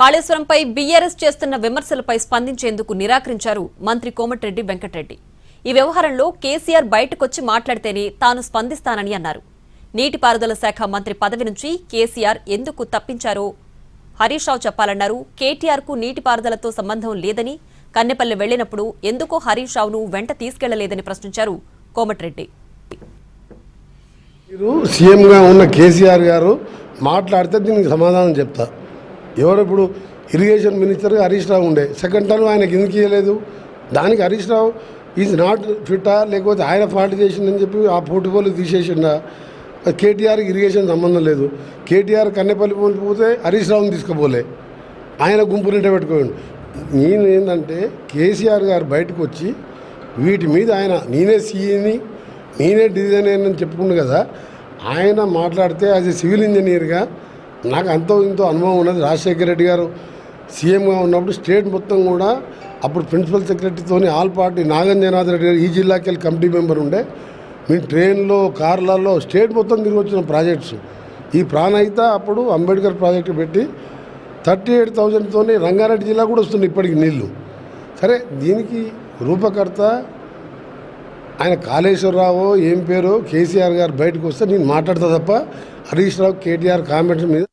కాళేశ్వరంపై BRS చేస్తున్న విమర్శలపై స్పందించేందుకు నిరాకరించారు మంత్రి కోమటిరెడ్డి వెంకటరెడ్డి. ఈ వ్యవహారంలో కేసీఆర్ బయటకొచ్చి మాట్లాడితేనే తాను స్పందిస్తానని అన్నారు. నీటిపారుదల శాఖ మంత్రి పదవి నుంచి కేసీఆర్ ఎందుకు తప్పించారో హరీష్ రావు చెప్పాలన్నారు. కేటీఆర్కు నీటిపారుదలతో సంబంధం లేదని, కన్నెపల్లి వెళ్లినప్పుడు ఎందుకో హరీష్ రావును వెంట తీసుకెళ్లలేదని ప్రశ్నించారు కోమటిరెడ్డి. సీఎంగా ఉన్న కేసీఆర్ గారు మాట్లాడితే దీనికి సమాధానం చెప్తా. ఎవరు ఇప్పుడు ఇరిగేషన్ మినిస్టర్గా హరీష్ రావు ఉండే, సెకండ్ టర్మ్ ఆయనకి ఎందుకు ఇవ్వలేదు? దానికి హరీష్ రావు ఈజ్ నాట్ ఫిట్టా, లేకపోతే ఆయన ఫాల్ట్ చేసిందని చెప్పి ఆ పోర్టుఫోలియో తీసేసిండా? కేటీఆర్కి ఇరిగేషన్ సంబంధం లేదు. కేటీఆర్ కన్నెపల్లి పోతే హరీష్ రావుని తీసుకుపోలే, ఆయన గుంపు నింట పెట్టుకోండి. నేను ఏంటంటే కేసీఆర్ గారు బయటకు వచ్చి వీటి మీద ఆయన నేనే సీఈని నేనే డిజైనర్ అని చెప్పుకుండు కదా, ఆయన మాట్లాడితే యాజ్ ఏ సివిల్ ఇంజనీర్గా నాకు అంతో ఇంతో అనుభవం ఉన్నది. రాజశేఖర రెడ్డి గారు సీఎంగా ఉన్నప్పుడు స్టేట్ మొత్తం కూడా అప్పుడు ప్రిన్సిపల్ సెక్రటరీతో ఆల్ పార్టీ నాగేంద్రనాథ్ రెడ్డి గారు ఈ జిల్లాకి వెళ్ళి కమిటీ మెంబర్ ఉండే. మేము ట్రైన్లో కార్లలో స్టేట్ మొత్తం తిరిగి వచ్చిన ప్రాజెక్ట్స్. ఈ ప్రాణహిత అప్పుడు అంబేద్కర్ ప్రాజెక్టు పెట్టి 38,000తో రంగారెడ్డి జిల్లా కూడా వస్తుంది ఇప్పటికి నీళ్లు. సరే, దీనికి రూపకర్త ఆయన కాళేశ్వరరావు ఏం పేరు కేసీఆర్ గారు బయటకు వస్తే నేను మాట్లాడతా తప్ప హరీష్ రావు కేటీఆర్ కామెంట్స్ మీద